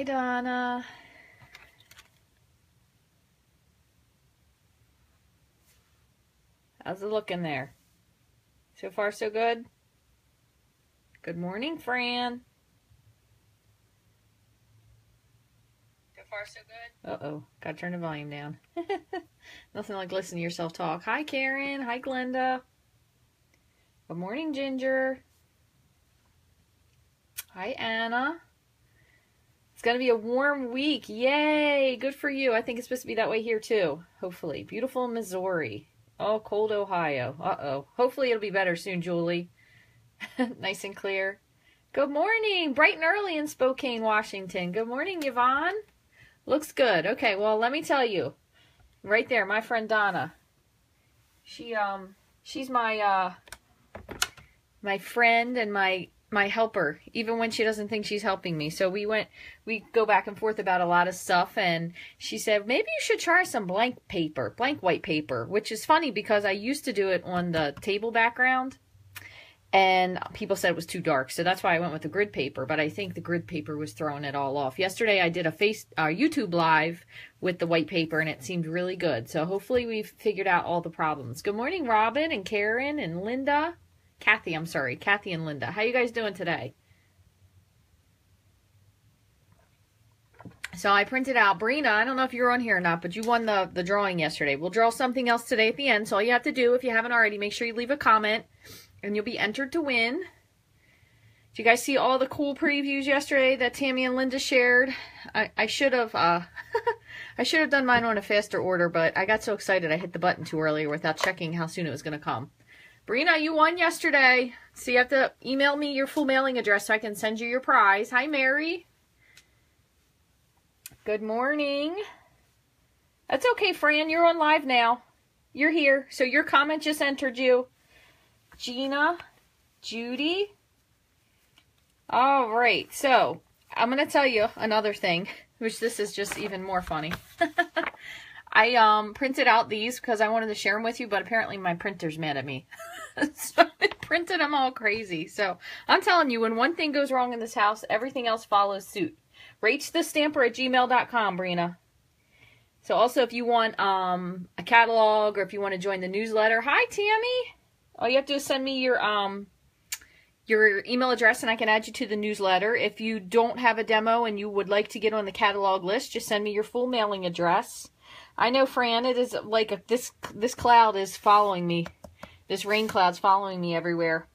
Hi, Donna. How's it looking there? So far, so good? Good morning, Fran. So far, so good? Uh-oh. Gotta turn the volume down. Nothing like listening to yourself talk. Hi, Karen. Hi, Glenda. Good morning, Ginger. Hi, Anna. It's going to be a warm week. Yay! Good for you. I think it's supposed to be that way here, too. Hopefully. Beautiful Missouri. Oh, cold Ohio. Uh-oh. Hopefully it'll be better soon, Julie. Nice and clear. Good morning. Bright and early in Spokane, Washington. Good morning, Yvonne. Looks good. Okay, well, let me tell you. Right there, my friend Donna. She's my friend and my helper, even when she doesn't think she's helping me. So we go back and forth about a lot of stuff, and she said, maybe you should try some blank white paper, which is funny because I used to do it on the table background, and people said it was too dark, so that's why I went with the grid paper, but I think the grid paper was throwing it all off. Yesterday I did a YouTube live with the white paper, and it seemed really good, so hopefully we've figured out all the problems. Good morning, Robin and Karen and Linda. Kathy and Linda. How you guys doing today? So I printed out, Brina, I don't know if you're on here or not, but you won the drawing yesterday. We'll draw something else today at the end, so all you have to do, if you haven't already, make sure you leave a comment, and you'll be entered to win. Did you guys see all the cool previews yesterday that Tammy and Linda shared? I should have I should have done mine on a faster order, but I got so excited I hit the button too early without checking how soon it was going to come. Brina, you won yesterday. So you have to email me your full mailing address so I can send you your prize. Hi, Mary. Good morning. That's okay, Fran. You're on live now. You're here. So your comment just entered you. Gina, Judy. All right. So I'm going to tell you another thing, which this is just even more funny. I printed out these because I wanted to share them with you, but apparently my printer's mad at me. So I printed them all crazy. So I'm telling you, when one thing goes wrong in this house, everything else follows suit. Rachthestamper@gmail.com, Brina. So also if you want a catalog or if you want to join the newsletter. Hi, Tammy. All you have to do is send me your email address and I can add you to the newsletter. If you don't have a demo and you would like to get on the catalog list, just send me your full mailing address. I know, Fran, it is like this cloud is following me. This rain cloud's following me everywhere.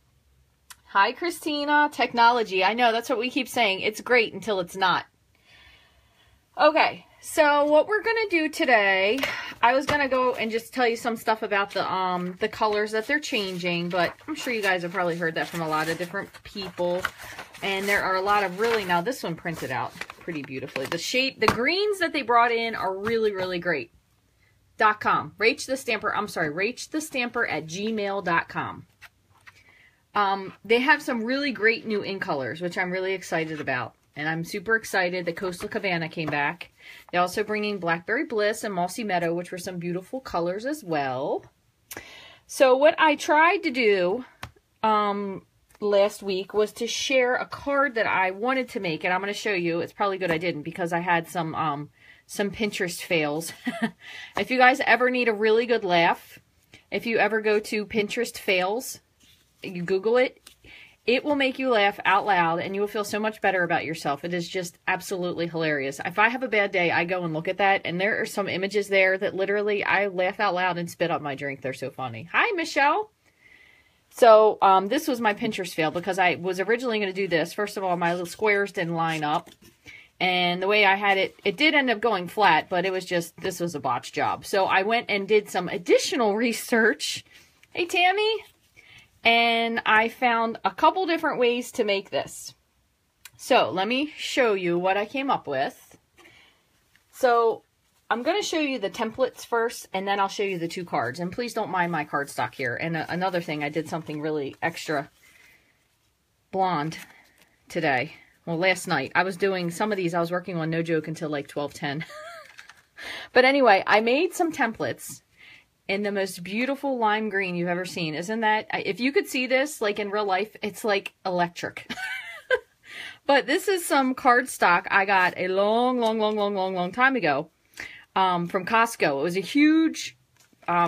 Hi, Christina. Technology. I know, that's what we keep saying. It's great until it's not. Okay, so what we're going to do today, I was going to go and just tell you some stuff about the colors that they're changing, but I'm sure you guys have probably heard that from a lot of different people. And there are a lot of really, now this one printed out pretty beautifully. The greens that they brought in are really, really great. .com. Rachthestamper@gmail.com. They have some really great new in colors, which I'm really excited about. And I'm super excited that Coastal Cabana came back. They're also bringing Blackberry Bliss and Mossy Meadow, which were some beautiful colors as well. So what I tried to do last week was to share a card that I wanted to make, and I'm going to show you. It's probably good I didn't because I had some Pinterest fails. If you guys ever need a really good laugh, if you ever go to Pinterest fails, you Google it, it will make you laugh out loud and you will feel so much better about yourself. It is just absolutely hilarious. If I have a bad day, I go and look at that, and there are some images there that literally I laugh out loud and spit up my drink. They're so funny. Hi, Michelle. So this was my Pinterest fail because I was originally going to do this. First of all, my little squares didn't line up. And the way I had it, it did end up going flat, but it was just, this was a botch job. So I went and did some additional research. Hey, Tammy. And I found a couple different ways to make this. So let me show you what I came up with. So I'm going to show you the templates first, and then I'll show you the two cards. And please don't mind my cardstock here. And another thing, I did something really extra blonde today. Well, last night. I was doing some of these. I was working on, no joke, until like 12:10. But anyway, I made some templates in the most beautiful lime green you've ever seen. Isn't that, if you could see this like in real life, it's like electric. But this is some cardstock I got a long time ago from Costco. It was a huge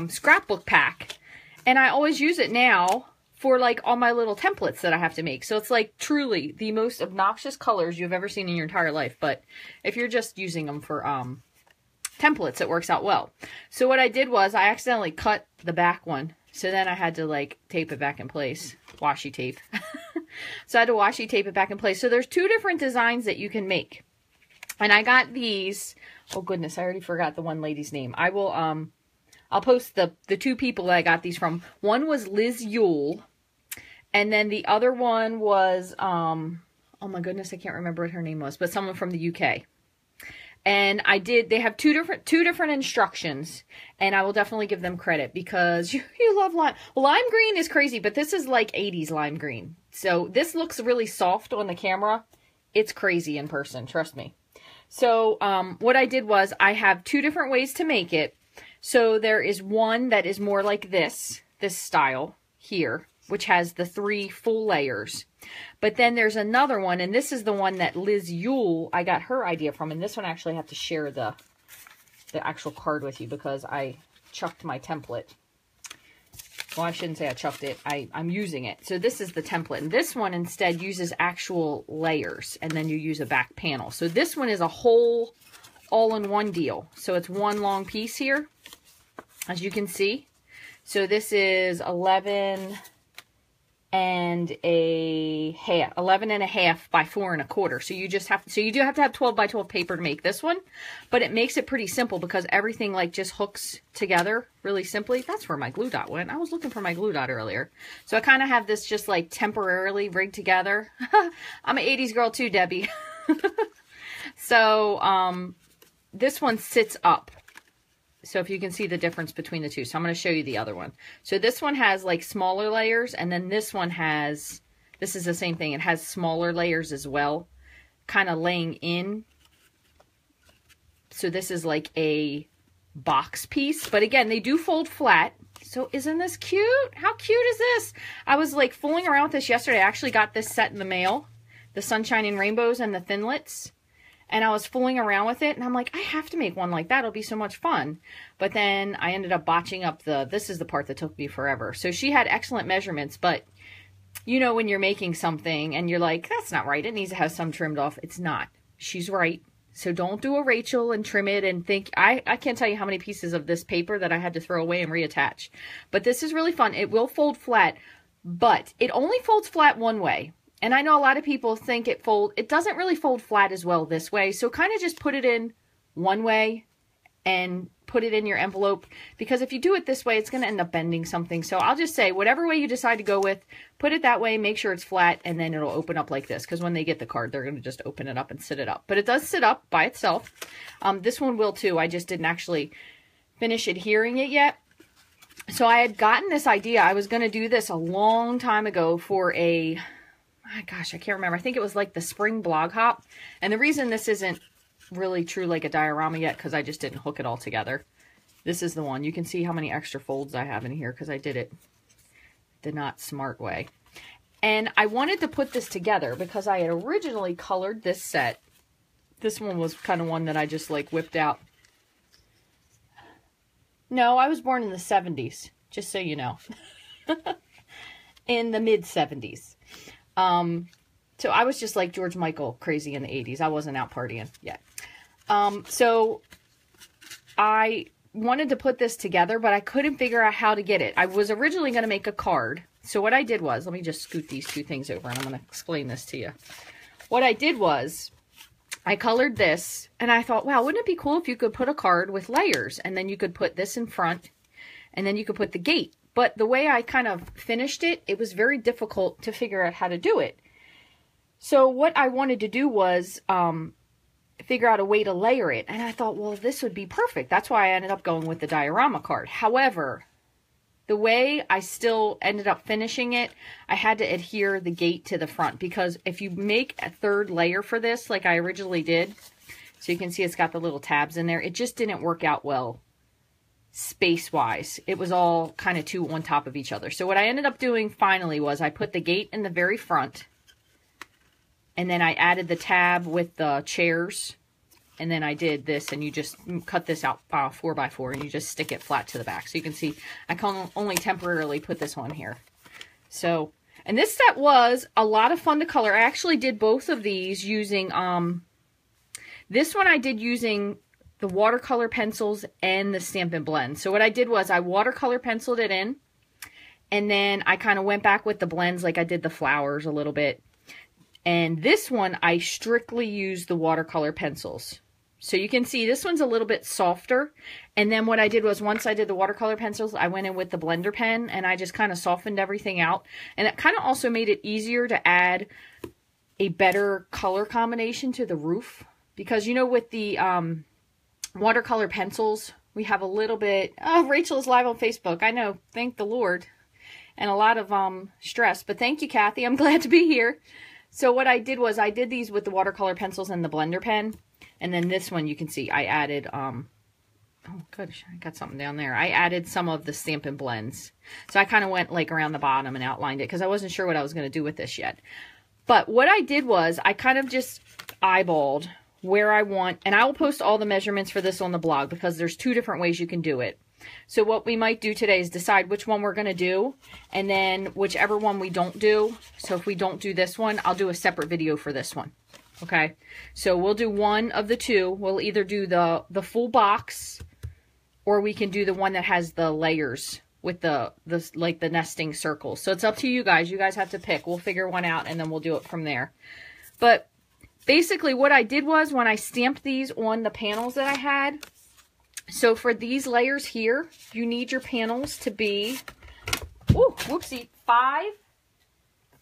scrapbook pack. And I always use it now for like all my little templates that I have to make. So it's like truly the most obnoxious colors you've ever seen in your entire life. But if you're just using them for templates, it works out well. So what I did was I accidentally cut the back one. So then I had to like tape it back in place. Washi tape. So I had to washi tape it back in place. So there's two different designs that you can make. And I got these. Oh goodness, I already forgot the one lady's name. I will I'll post the two people that I got these from. One was Liz Yule. And then the other one was, oh my goodness, I can't remember what her name was, but someone from the UK. And they have two different instructions, and I will definitely give them credit because you love lime. Lime green is crazy, but this is like 80s lime green. So this looks really soft on the camera. It's crazy in person, trust me. So what I did was I have two different ways to make it. So there is one that is more like this style here, which has the 3 full layers. But then there's another one, and this is the one that Liz Yule, I got her idea from, and this one actually I have to share the actual card with you because I chucked my template. Well, I shouldn't say I chucked it. I'm using it. So this is the template, and this one instead uses actual layers, and then you use a back panel. So this one is a whole all-in-one deal. So it's one long piece here, as you can see. So this is 11 and a half by 4 1/4. So you just have to, so you do have to have 12 by 12 paper to make this one, but it makes it pretty simple because everything like just hooks together really simply. That's where my glue dot went. I was looking for my glue dot earlier. So I kind of have this just like temporarily rigged together. I'm an 80s girl too, Debbie. So this one sits up. So if you can see the difference between the two. So I'm going to show you the other one. So this one has like smaller layers, and then this one has, this is the same thing. It has smaller layers as well, kind of laying in. So this is like a box piece. But again, they do fold flat. So isn't this cute? How cute is this? I was like fooling around with this yesterday. I actually got this set in the mail. The Sunshine and Rainbows and the Thinlits. And I was fooling around with it, and I'm like, I have to make one like that. It'll be so much fun. But then I ended up botching up this is the part that took me forever. So she had excellent measurements, but you know when you're making something and you're like, that's not right. It needs to have some trimmed off. It's not. She's right. So don't do a Rachel and trim it and think, I can't tell you how many pieces of this paper that I had to throw away and reattach. But this is really fun. It will fold flat, but it only folds flat one way. And I know a lot of people think it doesn't really fold flat as well this way. So kind of just put it in one way and put it in your envelope. Because if you do it this way, it's going to end up bending something. So I'll just say, whatever way you decide to go with, put it that way, make sure it's flat, and then it'll open up like this. Because when they get the card, they're going to just open it up and sit it up. But it does sit up by itself. This one will too. I just didn't actually finish adhering it yet. So I had gotten this idea. I was going to do this a long time ago for a... my gosh, I can't remember. I think it was like the spring blog hop. And the reason this isn't really true like a diorama yet, because I just didn't hook it all together. This is the one. You can see how many extra folds I have in here because I did it the not smart way. And I wanted to put this together because I had originally colored this set. This one was kind of one that I just like whipped out. No, I was born in the 70s, just so you know. In the mid 70s. So I was just like George Michael crazy in the 80s. I wasn't out partying yet. So I wanted to put this together, but I couldn't figure out how to get it. I was originally going to make a card. So what I did was, let me just scoot these two things over and I'm going to explain this to you. What I did was I colored this and I thought, wow, wouldn't it be cool if you could put a card with layers and then you could put this in front and then you could put the gate. But the way I kind of finished it, it was very difficult to figure out how to do it. So what I wanted to do was figure out a way to layer it. And I thought, well, this would be perfect. That's why I ended up going with the diorama card. However, the way I still ended up finishing it, I had to adhere the gate to the front. Because if you make a third layer for this, like I originally did, so you can see it's got the little tabs in there, it just didn't work out well. Space-wise, it was all kind of two on top of each other. So what I ended up doing finally was I put the gate in the very front, And then I added the tab with the chairs. And then I did this, and you just cut this out 4x4, and you just stick it flat to the back. So you can see I can only temporarily put this on here. So, and this set was a lot of fun to color. I actually did both of these using, this one I did using the watercolor pencils and the Stampin' blend. So what I did was I watercolor penciled it in, and then I kind of went back with the blends, like I did the flowers a little bit. And this one, I strictly used the watercolor pencils. So you can see this one's a little bit softer. And then what I did was once I did the watercolor pencils, I went in with the blender pen and I just kind of softened everything out. And it kind of also made it easier to add a better color combination to the roof. Because, you know, with the watercolor pencils, we have a little bit... Oh, Rachel is live on Facebook. I know. Thank the Lord. And a lot of stress. But thank you, Kathy. I'm glad to be here. So what I did was I did these with the watercolor pencils and the blender pen. And then this one, you can see I added, oh gosh, I got something down there. I added some of the Stampin' blends. So I kind of went like around the bottom and outlined it because I wasn't sure what I was going to do with this yet. But what I did was I kind of just eyeballed where I want, and I will post all the measurements for this on the blog because there's 2 different ways you can do it. So what we might do today is decide which one we're going to do, and then whichever one we don't do. So if we don't do this one, I'll do a separate video for this one. Okay, so we'll do one of the 2. We'll either do the full box, or we can do the one that has the layers with the nesting circles. So it's up to you guys. You guys have to pick. We'll figure one out, and then we'll do it from there. But basically what I did was when I stamped these on the panels that I had, so for these layers here, you need your panels to be, ooh, whoopsie, 5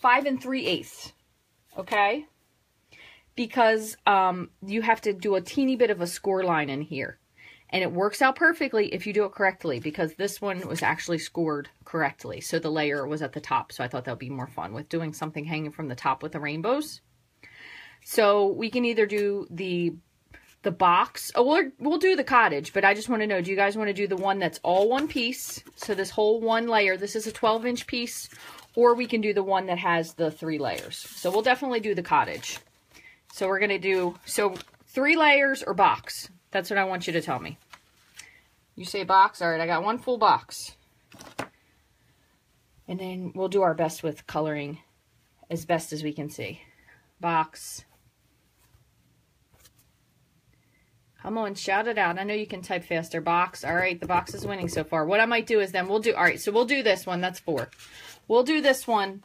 3/8, okay? Because you have to do a teeny bit of a score line in here. And it works out perfectly if you do it correctly, because this one was actually scored correctly. So the layer was at the top, so I thought that would be more fun with doing something hanging from the top with the rainbows. So we can either do the box. Oh, we'll do the cottage, but I just want to know, do you guys want to do the one that's all one piece? So this whole one layer, this is a 12-inch piece, or we can do the one that has the 3 layers. So we'll definitely do the cottage. So we're going to do, 3 layers or box. That's what I want you to tell me. You say box? All right, I got 1 full box. And then we'll do our best with coloring as best as we can see. Box. Come on, shout it out. I know you can type faster. Box. All right, the box is winning so far. What I might do is then we'll do, all right, so we'll do this one. That's 4. We'll do this one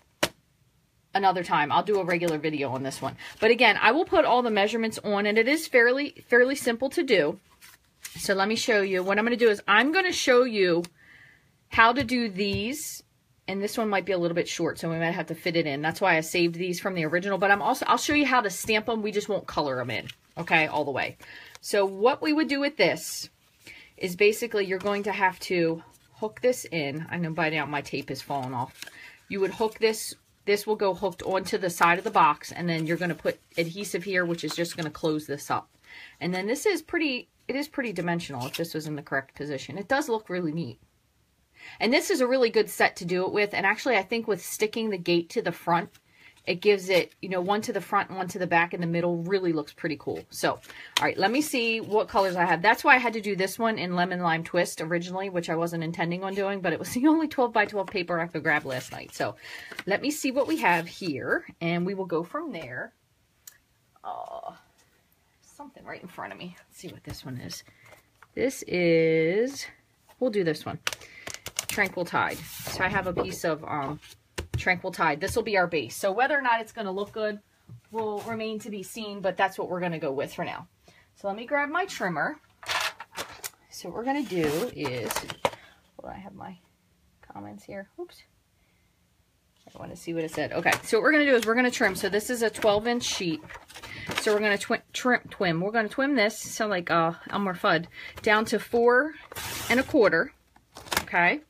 another time. I'll do a regular video on this one. But again, I will put all the measurements on, and it is fairly simple to do. So let me show you. What I'm going to do is I'm going to show you how to do these. And this one might be a little bit short, so we might have to fit it in. That's why I saved these from the original. But I'll show you how to stamp them. We just won't color them in, okay, all the way. So what we would do with this is basically you're going to have to hook this in. I know by now my tape is falling off. You would hook this. This will go hooked onto the side of the box, and then you're going to put adhesive here, which is just going to close this up. And then this is pretty, it is pretty dimensional if this was in the correct position. It does look really neat. And this is a really good set to do it with. And actually, I think with sticking the gate to the front, it gives it, you know, one to the front and one to the back in the middle really looks pretty cool. So, all right, let me see what colors I have. That's why I had to do this one in Lemon Lime Twist originally, which I wasn't intending on doing, but it was the only 12 by 12 paper I could grab last night. So let me see what we have here, and we will go from there. Oh, something right in front of me. Let's see what this one is. This is, we'll do this one. Tranquil Tide. So I have a piece of Tranquil Tide. This will be our base. So whether or not it's going to look good will remain to be seen, but that's what we're going to go with for now. So let me grab my trimmer. So what we're going to do is, well, I have my comments here. Oops. I want to see what it said. Okay, so what we're going to do is we're going to trim. So this is a 12-inch sheet. So we're going to twim. We're going to twim this, sound like Elmer Fudd, down to 4 1/4. Okay.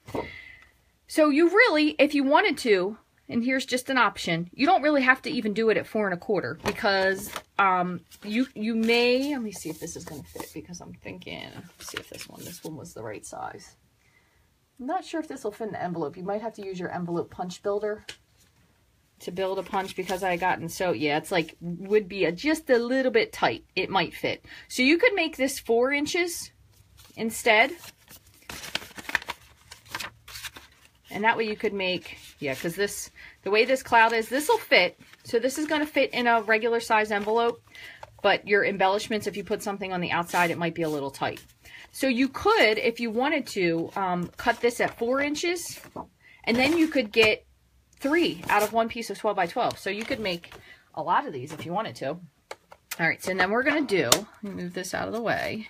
So you really, if you wanted to, and here's just an option, you don't really have to even do it at 4 1/4 because you may, let me see if this is going to fit because I'm thinking, let's see if this one was the right size. I'm not sure if this will fit in the envelope. You might have to use your envelope punch builder. to build a punch because I gotten so, yeah, it's like, would be just a little bit tight. It might fit. So you could make this 4 inches instead. And that way you could make, yeah, because this, the way this cloud is, this will fit. So this is going to fit in a regular size envelope, but your embellishments, if you put something on the outside, it might be a little tight. So you could, if you wanted to, cut this at 4 inches, and then you could get 3 out of one piece of 12 by 12. So you could make a lot of these if you wanted to. All right, so then we're going to move this out of the way.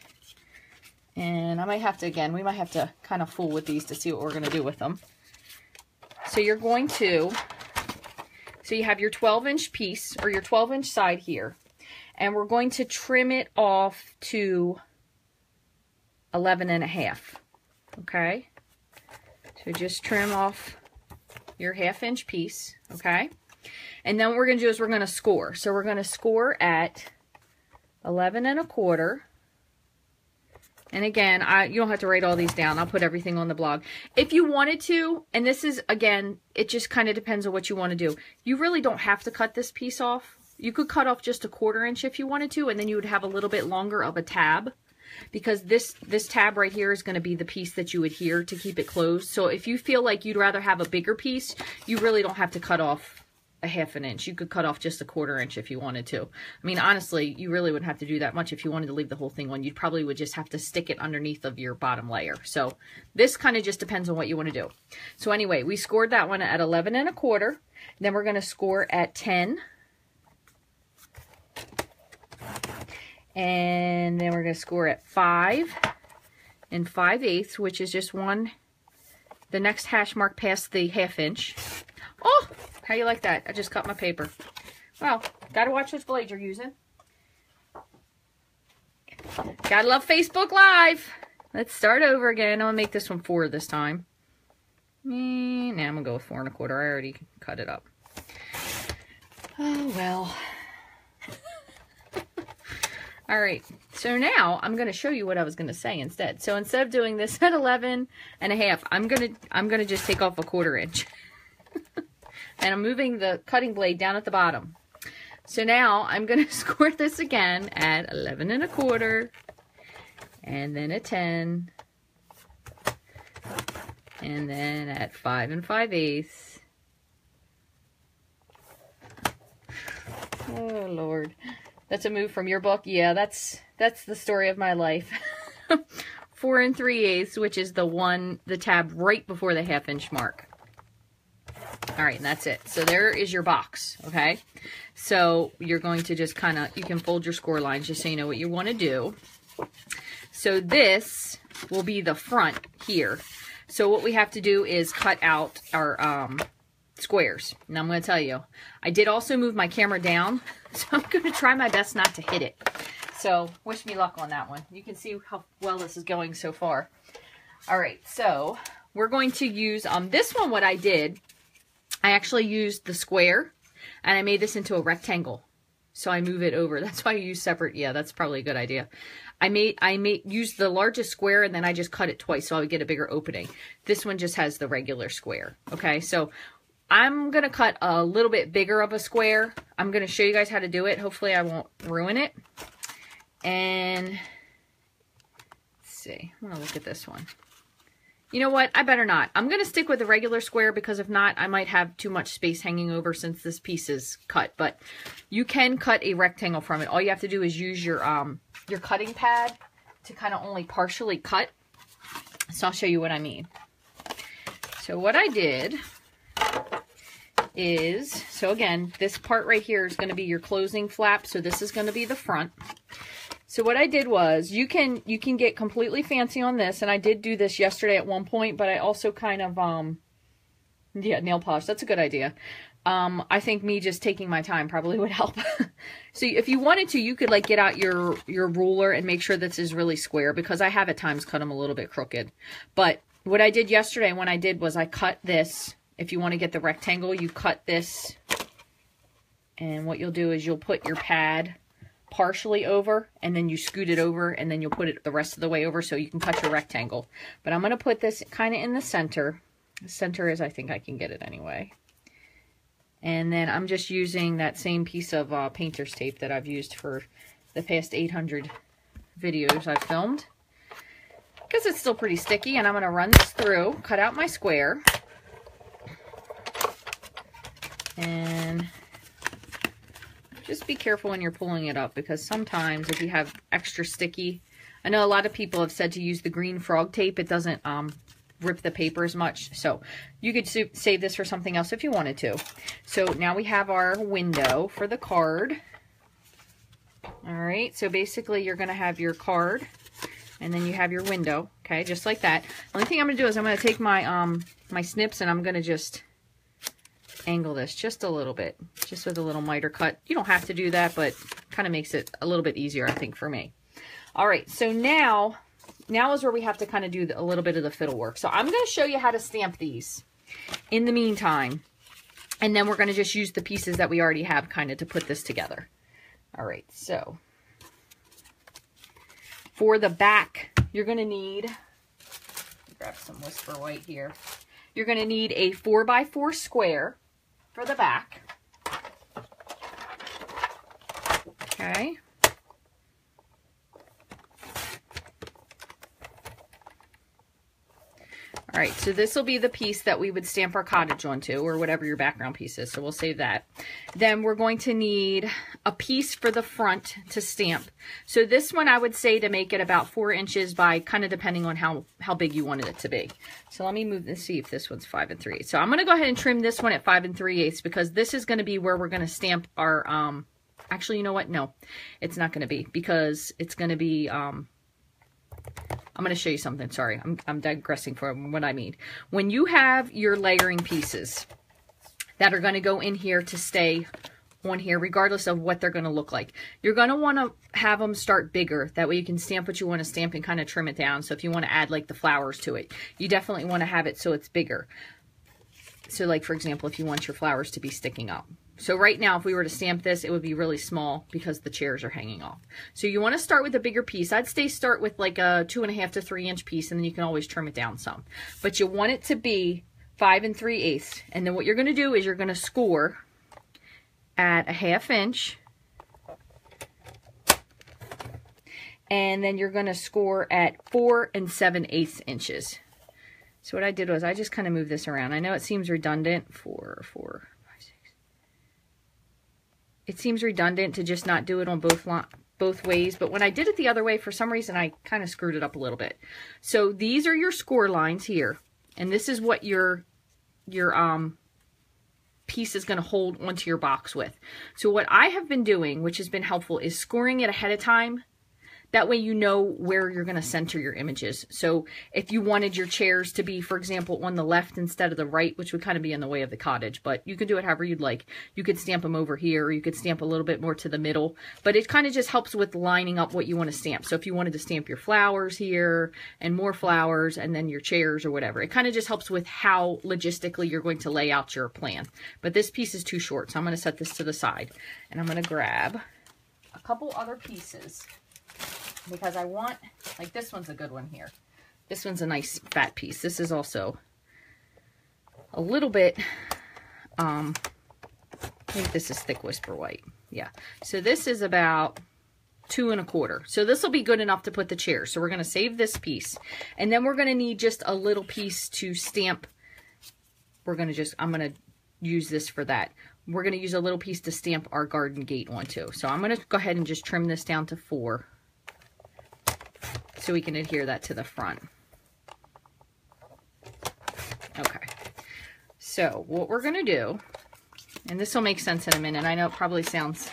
And I might have to, again, we might have to kind of fool with these to see what we're going to do with them. So you're going to, so you have your 12-inch piece, or your 12-inch side here. And we're going to trim it off to 11.5. Okay? So just trim off your 1/2-inch piece, okay? And then what we're going to do is we're going to score. So we're going to score at 11.25. And again, you don't have to write all these down. I'll put everything on the blog. If you wanted to, and this is, again, it just kind of depends on what you want to do. You really don't have to cut this piece off. You could cut off just a 1/4 inch if you wanted to, and then you would have a little bit longer of a tab. Because this tab right here is going to be the piece that you adhere to keep it closed. So if you feel like you'd rather have a bigger piece, you really don't have to cut off a 1/2 inch. You could cut off just a 1/4 inch if you wanted to. I mean, honestly, you really wouldn't have to do that much if you wanted to leave the whole thing on. You probably would just have to stick it underneath of your bottom layer. So this kind of just depends on what you want to do. So anyway, we scored that one at 11.25. Then we're going to score at 10. And then we're going to score at 5 5/8, which is just one, the next hash mark past the 1/2 inch. Oh, how you like that? I just cut my paper. Well, gotta watch which blade you're using. Gotta love Facebook Live. Let's start over again. I'll make this one 4 this time. Now I'm going to go with 4 1/4. I already cut it up. Oh, well. All right, so now I'm going to show you what I was going to say instead. So instead of doing this at 11.5, I'm going to just take off a 1/4 inch. And I'm moving the cutting blade down at the bottom. So now I'm going to score this again at 11.25, and then at 10, and then at 5 5/8. Oh, Lord. That's a move from your book. Yeah, that's the story of my life. 4 3/8, which is the tab right before the 1/2 inch mark. All right, and that's it. So there is your box, okay? So you're going to just kind of, you can fold your score lines just so you know what you want to do. So this will be the front here. So what we have to do is cut out our squares. And I'm going to tell you, I did also move my camera down, so I'm going to try my best not to hit it. So wish me luck on that one. You can see how well this is going so far. All right, so we're going to use, this one, what I did, I actually used the square, and I made this into a rectangle. So I move it over. That's why I use separate. Yeah, that's probably a good idea. I used the largest square, and then I just cut it twice so I would get a bigger opening. This one just has the regular square. Okay, so I'm going to cut a little bit bigger of a square. I'm going to show you guys how to do it. Hopefully I won't ruin it. And let's see. I'm going to look at this one. You know what? I better not. I'm going to stick with the regular square because if not, I might have too much space hanging over since this piece is cut. But you can cut a rectangle from it. All you have to do is use your cutting pad to kind of only partially cut. So I'll show you what I mean. So what I did is, so again, this part right here is going to be your closing flap. So this is going to be the front. So what I did was, you can get completely fancy on this, and I did do this yesterday at one point, but I also kind of, yeah, nail polish. That's a good idea. I think me just taking my time probably would help. So if you wanted to, you could like get out your ruler and make sure this is really square, because I have at times cut them a little bit crooked. But what I did yesterday when I did was I cut this. If you want to get the rectangle, you cut this, and what you'll do is you'll put your pad partially over, and then you scoot it over, and then you'll put it the rest of the way over so you can cut your rectangle. But I'm going to put this kind of in the center. The center is, I think I can get it anyway. And then I'm just using that same piece of painter's tape that I've used for the past 800 videos I've filmed, because it's still pretty sticky. And I'm going to run this through, cut out my square, and just be careful when you're pulling it up, because sometimes if you have extra sticky, I know a lot of people have said to use the green frog tape. It doesn't rip the paper as much. So you could save this for something else if you wanted to. So now we have our window for the card. All right, so basically you're going to have your card, and then you have your window, okay, just like that. The only thing I'm going to do is I'm going to take my my snips, and I'm going to just angle this just a little bit, just with a little miter cut. You don't have to do that, but kind of makes it a little bit easier, I think, for me. All right, so now is where we have to kind of do a little bit of the fiddle work. So I'm going to show you how to stamp these in the meantime, and then we're going to just use the pieces that we already have kind of to put this together. All right, so for the back, you're going to need, grab some Whisper White here. You're going to need a 4x4 square for the back. Okay. All right, so this will be the piece that we would stamp our cottage onto, or whatever your background piece is, so we'll save that. Then we're going to need a piece for the front to stamp. So this one I would say to make it about 4 inches by, kind of depending on how big you wanted it to be. So let me move this, see if this one's 5 3/8. So I'm going to go ahead and trim this one at 5 3/8, because this is going to be where we're going to stamp our, actually, you know what? No, it's not going to be, because it's going to be, I'm going to show you something. Sorry, I'm digressing from what I mean. When you have your layering pieces that are going to go in here to stay on here, regardless of what they're going to look like, you're going to want to have them start bigger. That way you can stamp what you want to stamp and kind of trim it down. So if you want to add like the flowers to it, you definitely want to have it so it's bigger. So like, for example, if you want your flowers to be sticking up. So right now, if we were to stamp this, it would be really small because the chairs are hanging off. So you want to start with a bigger piece. I'd start with like a 2.5 to 3 inch piece, and then you can always trim it down some. But you want it to be 5 3/8. And then what you're going to do is you're going to score at a 1/2 inch. And then you're going to score at 4 7/8 inches. So what I did was I just kind of moved this around. I know it seems redundant. 4, 5, 6. It seems redundant to just not do it on both ways, but when I did it the other way, for some reason I kind of screwed it up a little bit. So these are your score lines here, and this is what your piece is going to hold onto your box with. So what I have been doing, which has been helpful, is scoring it ahead of time. That way you know where you're going to center your images. So if you wanted your chairs to be, for example, on the left instead of the right, which would kind of be in the way of the cottage, but you can do it however you'd like. You could stamp them over here, or you could stamp a little bit more to the middle, but it kind of just helps with lining up what you want to stamp. So if you wanted to stamp your flowers here and more flowers and then your chairs or whatever, it kind of just helps with how logistically you're going to lay out your plan. But this piece is too short, so I'm going to set this to the side, and I'm going to grab a couple other pieces, because I want, like, this one's a good one here. This one's a nice fat piece. This is also a little bit, I think this is thick Whisper White. Yeah. So this is about 2 1/4. So this will be good enough to put the chair. So we're going to save this piece. And then we're going to need just a little piece to stamp. I'm going to use this for that. We're going to use a little piece to stamp our garden gate onto. So I'm going to go ahead and just trim this down to 4. So we can adhere that to the front. Okay. So what we're going to do, and this will make sense in a minute. I know it probably sounds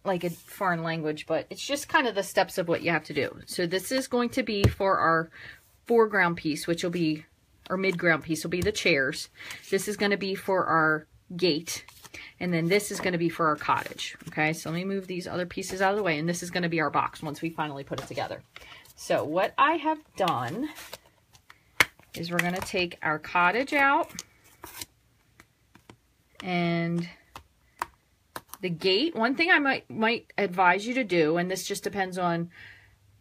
like a foreign language, but it's just kind of the steps of what you have to do. So this is going to be for our foreground piece, which will be, or midground piece will be the chairs. This is going to be for our gate. And then this is going to be for our cottage. Okay, so let me move these other pieces out of the way, and this is going to be our box once we finally put it together. So what I have done is we're going to take our cottage out, and the gate. One thing I might advise you to do, and this just depends on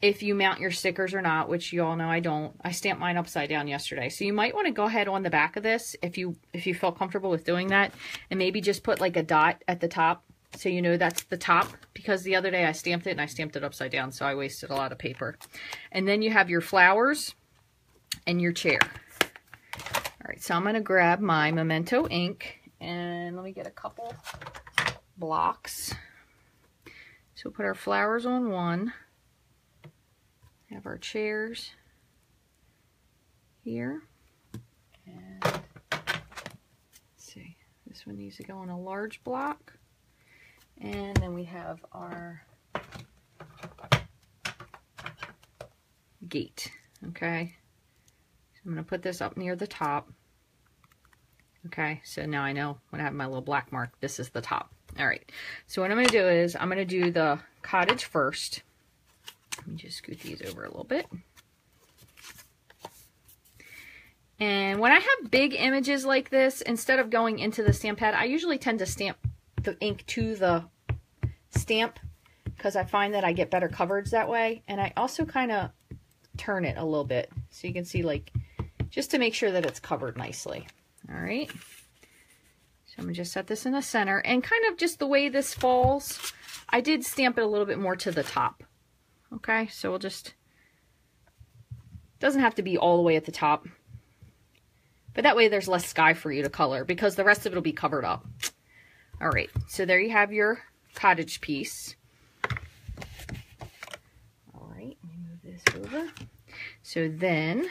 if you mount your stickers or not, which you all know I don't. I stamped mine upside down yesterday. So you might want to go ahead on the back of this if you feel comfortable with doing that, and maybe just put like a dot at the top so you know that's the top, because the other day I stamped it and I stamped it upside down, so I wasted a lot of paper. And then you have your flowers and your chair. All right, so I'm going to grab my Memento ink and let me get a couple blocks. So we'll put our flowers on one. Have our chairs here. And let's see, this one needs to go on a large block. And then we have our gate, okay? So I'm going to put this up near the top. Okay, so now I know when I have my little black mark, this is the top. All right, so what I'm going to do is I'm going to do the cottage first. Let me just scoot these over a little bit. And when I have big images like this, instead of going into the stamp pad, I usually tend to stamp the ink to the stamp because I find that I get better coverage that way. And I also kind of turn it a little bit so you can see, like, just to make sure that it's covered nicely. All right. So I'm going to just set this in the center, and kind of just the way this falls, I did stamp it a little bit more to the top. Okay, so we'll just, doesn't have to be all the way at the top, but that way there's less sky for you to color because the rest of it will be covered up. All right, so there you have your cottage piece. All right, let me move this over. So then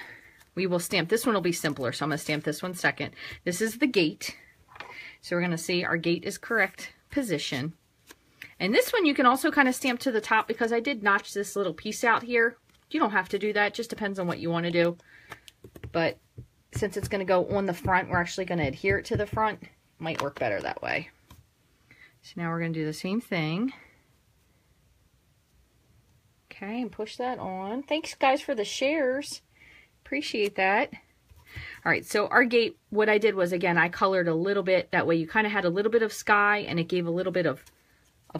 we will stamp, this one will be simpler, so I'm going to stamp this one second. This is the gate. So we're going to see our gate is correct position. And this one you can also kind of stamp to the top because I did notch this little piece out here. You don't have to do that, it just depends on what you want to do. But since it's going to go on the front, we're actually going to adhere it to the front. It might work better that way. So now we're going to do the same thing. Okay, and push that on. Thanks guys for the shares. Appreciate that. All right, so our gate, what I did was, again, I colored a little bit. That way you kind of had a little bit of sky and it gave a little bit of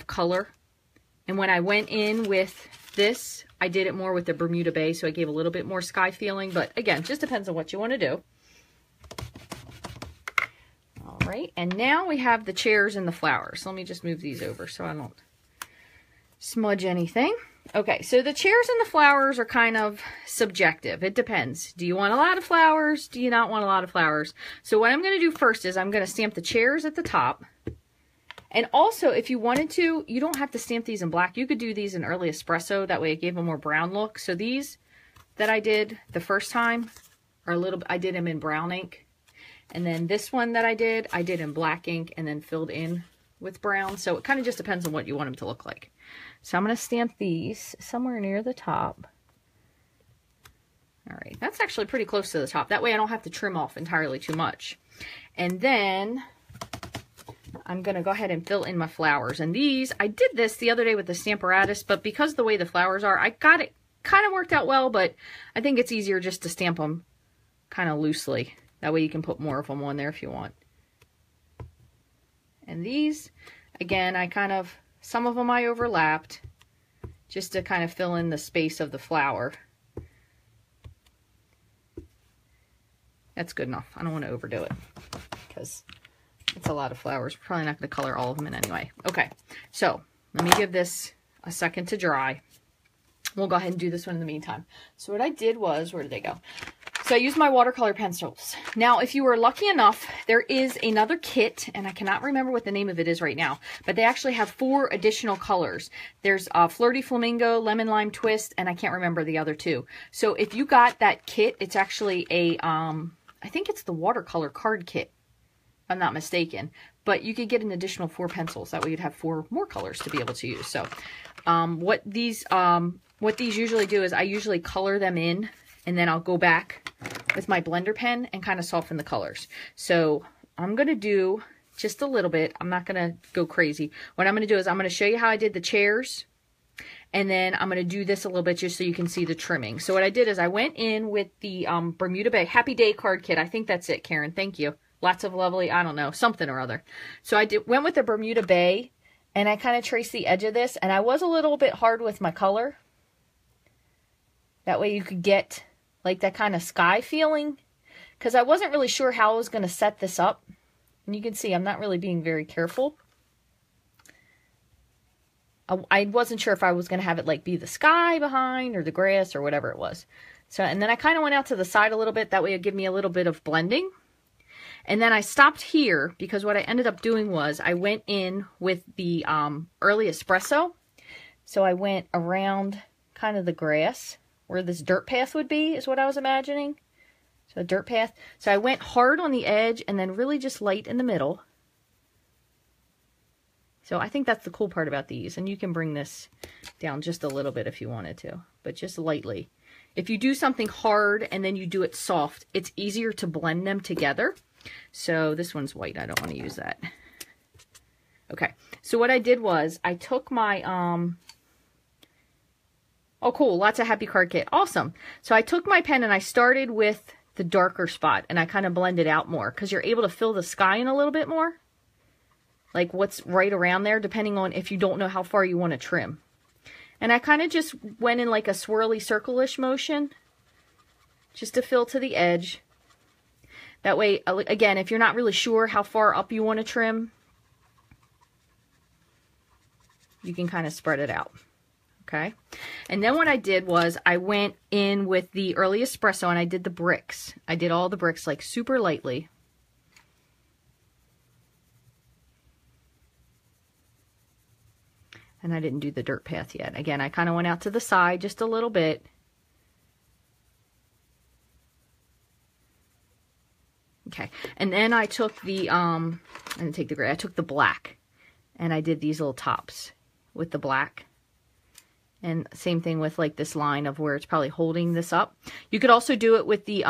color. And when I went in with this, I did it more with the Bermuda Bay, so I gave a little bit more sky feeling. But again, just depends on what you want to do. All right, and now we have the chairs and the flowers. Let me just move these over so I don't smudge anything. Okay, so the chairs and the flowers are kind of subjective. It depends. Do you want a lot of flowers? Do you not want a lot of flowers? So what I'm going to do first is I'm going to stamp the chairs at the top. And also, if you wanted to, you don't have to stamp these in black. You could do these in early espresso. That way it gave a more brown look. So these that I did the first time are a little, I did them in brown ink. And then this one that I did in black ink and then filled in with brown. So it kind of just depends on what you want them to look like. So I'm going to stamp these somewhere near the top. All right, that's actually pretty close to the top. That way I don't have to trim off entirely too much. And then I'm going to go ahead and fill in my flowers. And these, I did this the other day with the Stamparatus, but because of the way the flowers are, I got it kind of worked out well, but I think it's easier just to stamp them kind of loosely. That way you can put more of them on there if you want. And these, again, I kind of, some of them I overlapped just to kind of fill in the space of the flower. That's good enough. I don't want to overdo it because it's a lot of flowers. We're probably not going to color all of them in anyway. Okay, so let me give this a second to dry. We'll go ahead and do this one in the meantime. So what I did was, where did they go? So I used my watercolor pencils. Now, if you were lucky enough, there is another kit, and I cannot remember what the name of it is right now, but they actually have 4 additional colors. There's Flirty Flamingo, Lemon Lime Twist, and I can't remember the other 2. So if you got that kit, it's actually a, I think it's the watercolor card kit, if I'm not mistaken. But you could get an additional 4 pencils. That way you'd have 4 more colors to be able to use. So what these usually do is I usually color them in, and then I'll go back with my blender pen and kind of soften the colors. So I'm going to do just a little bit. I'm not going to go crazy. What I'm going to do is I'm going to show you how I did the chairs, and then I'm going to do this a little bit just so you can see the trimming. So what I did is I went in with the Bermuda Bay Happy Day card kit. I think that's it, Karen. Thank you. Lots of lovely, I don't know, something or other. So I went with the Bermuda Bay, and I kind of traced the edge of this, and I was a little bit hard with my color. That way you could get like that kind of sky feeling. Because I wasn't really sure how I was going to set this up. And you can see I'm not really being very careful. I wasn't sure if I was going to have it like be the sky behind or the grass or whatever it was. So, and then I kind of went out to the side a little bit. That way it'd give me a little bit of blending. And then I stopped here because what I ended up doing was I went in with the early espresso. So I went around kind of the grass where this dirt path would be is what I was imagining. So a dirt path. So I went hard on the edge and then really just light in the middle. So I think that's the cool part about these. And you can bring this down just a little bit if you wanted to, but just lightly. If you do something hard and then you do it soft, it's easier to blend them together. So this one's white. I don't want to use that. Okay. So what I did was I took my, oh cool, lots of happy card kit. Awesome. So I took my pen and I started with the darker spot and I kind of blended out more because you're able to fill the sky in a little bit more. Like what's right around there, depending on if you don't know how far you want to trim. And I kind of just went in like a swirly circle-ish motion just to fill to the edge. That way, again, if you're not really sure how far up you want to trim, you can kind of spread it out. Okay. And then what I did was I went in with the early espresso and I did the bricks. I did all the bricks like super lightly. And I didn't do the dirt path yet. Again, I kind of went out to the side just a little bit. Okay. And then I took the, I didn't take the gray, I took the black. And I did these little tops with the black. And same thing with like this line of where it's probably holding this up. You could also do it with the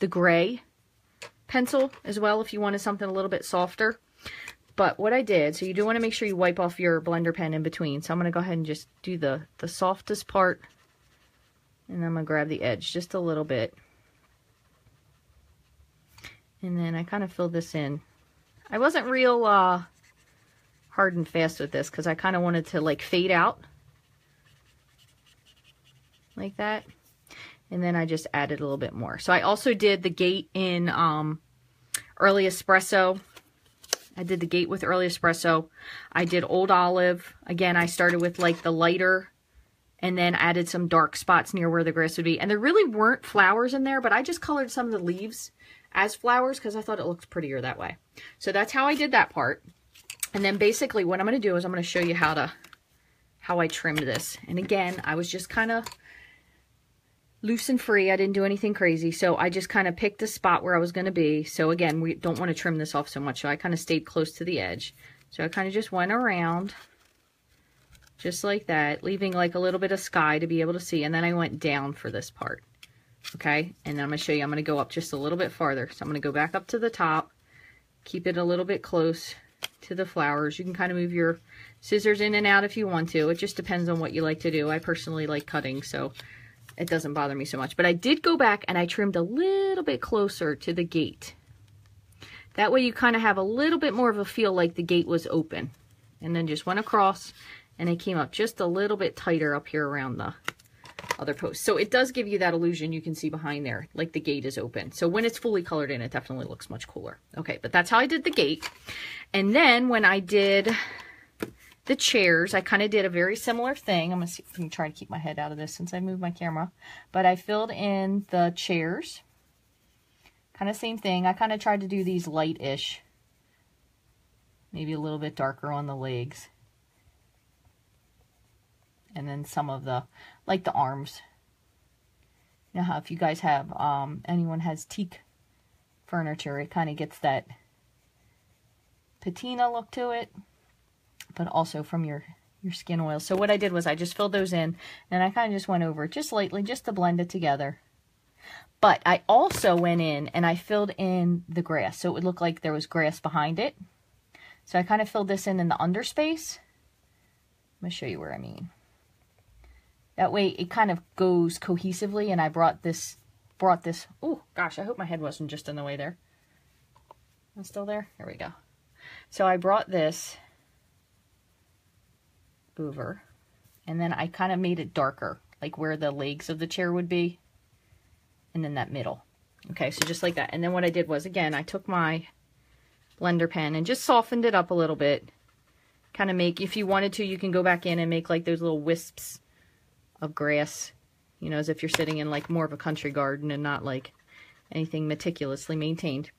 gray pencil as well if you wanted something a little bit softer. But what I did, so you do want to make sure you wipe off your blender pen in between. So I'm going to go ahead and just do the softest part. And then I'm going to grab the edge just a little bit. And then I kind of fill this in. I wasn't real hard and fast with this because I kind of wanted to like fade out. Like that. And then I just added a little bit more. So I also did the gate in early espresso. I did the gate with early espresso. I did old olive. Again, I started with like the lighter and then added some dark spots near where the grass would be. And there really weren't flowers in there, but I just colored some of the leaves as flowers because I thought it looked prettier that way. So that's how I did that part. And then basically what I'm going to do is I'm going to show you how I trimmed this. And again, I was just kind of loose and free. I didn't do anything crazy. So I just kind of picked a spot where I was going to be. So again, we don't want to trim this off so much. So I kind of stayed close to the edge. So I kind of just went around just like that, leaving like a little bit of sky to be able to see. And then I went down for this part. Okay. And then I'm going to show you, I'm going to go up just a little bit farther. So I'm going to go back up to the top, keep it a little bit close to the flowers. You can kind of move your scissors in and out if you want to. It just depends on what you like to do. I personally like cutting, so it doesn't bother me so much. But I did go back and I trimmed a little bit closer to the gate. That way you kind of have a little bit more of a feel like the gate was open. And then just went across and it came up just a little bit tighter up here around the other post. So it does give you that illusion you can see behind there, like the gate is open. So when it's fully colored in, it definitely looks much cooler. Okay, but that's how I did the gate. And then when I did the chairs, I kind of did a very similar thing. I'm going to see if I can try to keep my head out of this since I moved my camera. But I filled in the chairs. Kind of same thing. I kind of tried to do these light-ish. Maybe a little bit darker on the legs. And then some of the, like the arms. You know how if you guys have, anyone has teak furniture, it kind of gets that patina look to it. But also from your skin oil. So what I did was I just filled those in. And I kind of just went over it just lightly, just to blend it together. But I also went in and I filled in the grass. So it would look like there was grass behind it. So I kind of filled this in the underspace. I'm going to show you where I mean. That way it kind of goes cohesively, and I brought this, oh gosh, I hope my head wasn't just in the way there. I'm still there? There we go. So I brought this over, and then I kind of made it darker. like where the legs of the chair would be, and then that middle. Okay, so just like that. And then what I did was, again, I took my blender pen and just softened it up a little bit. Kind of make, if you wanted to, you can go back in and make like those little wisps of grass, you know, as if you're sitting in like more of a country garden and not like anything meticulously maintained.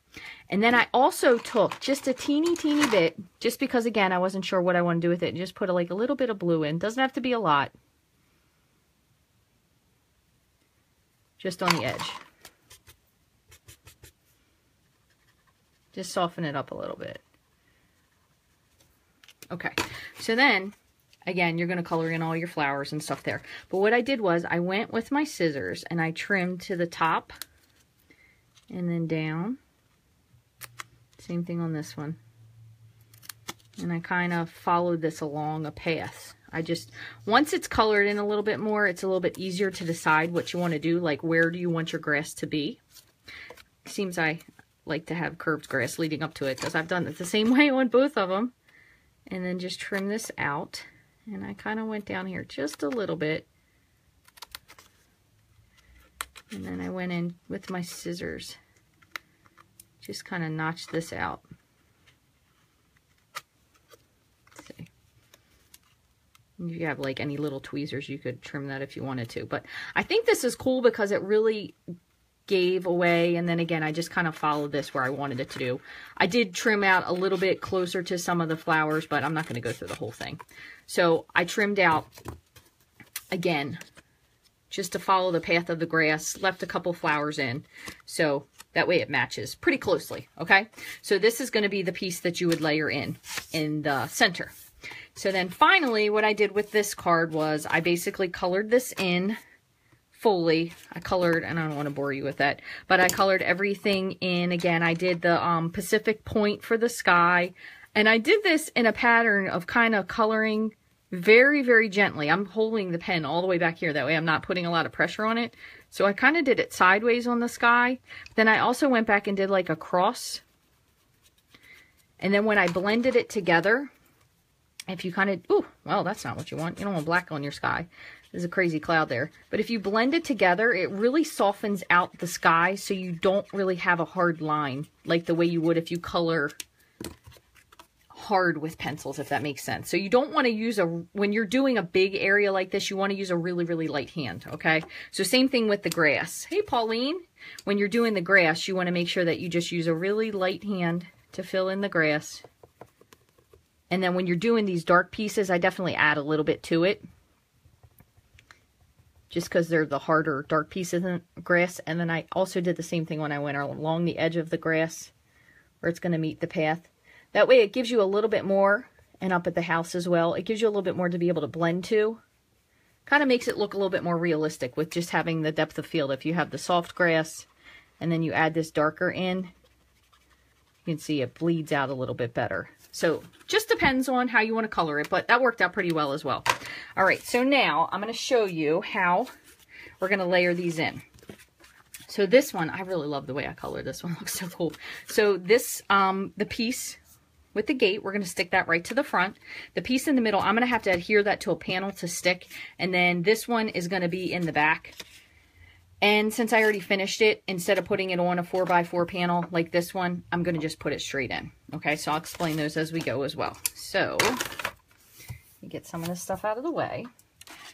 And then I also took just a teeny bit, just because again I wasn't sure what I want to do with it, and just put like a little bit of blue in. Doesn't have to be a lot, just on the edge. Just soften it up a little bit. Okay, so then again you're going to color in all your flowers and stuff there, but what I did was I went with my scissors and I trimmed to the top and then down. Same thing on this one. And I kind of followed this along a path. I just, once it's colored in a little bit more, it's a little bit easier to decide what you want to do, like where do you want your grass to be. Seems I like to have curved grass leading up to it, because I've done it the same way on both of them. And then just trim this out. And I kind of went down here just a little bit. And then I went in with my scissors. Just kind of notch this out. Let's see. If you have like any little tweezers, you could trim that if you wanted to. But I think this is cool because it really gave away. And then again, I just kind of followed this where I wanted it to do. I did trim out a little bit closer to some of the flowers, but I'm not going to go through the whole thing. So I trimmed out, again, just to follow the path of the grass, left a couple flowers in. So that way it matches pretty closely, okay? So this is going to be the piece that you would layer in the center. So then finally, what I did with this card was I basically colored this in fully. I colored, and I don't want to bore you with that, but I colored everything in. Again, I did the Pacific point for the sky, and I did this in a pattern of kind of coloring very gently. I'm holding the pen all the way back here. That way I'm not putting a lot of pressure on it. So I kind of did it sideways on the sky. Then I also went back and did like a cross. And then when I blended it together, if you kind of, ooh, well, that's not what you want. You don't want black on your sky. There's a crazy cloud there. But if you blend it together, it really softens out the sky so you don't really have a hard line like the way you would if you color hard with pencils, if that makes sense. So you don't want to use when you're doing a big area like this, you want to use a really light hand, okay? So same thing with the grass. Hey, Pauline, when you're doing the grass, you want to make sure that you just use a really light hand to fill in the grass. And then when you're doing these dark pieces, I definitely add a little bit to it, just because they're the harder dark pieces in grass. And then I also did the same thing when I went along the edge of the grass where it's going to meet the path. That way it gives you a little bit more, and up at the house as well, it gives you a little bit more to be able to blend to. Kind of makes it look a little bit more realistic with just having the depth of field. If you have the soft grass and then you add this darker in, you can see it bleeds out a little bit better. So just depends on how you want to color it, but that worked out pretty well as well. All right, so now I'm going to show you how we're going to layer these in. So this one, I really love the way I colored this one. It looks so cool. So this, the piece with the gate, we're going to stick that right to the front. The piece in the middle, I'm going to have to adhere that to a panel to stick. And then this one is going to be in the back. And since I already finished it, instead of putting it on a 4x4 panel like this one, I'm going to just put it straight in. Okay, so I'll explain those as we go as well. So, let me get some of this stuff out of the way.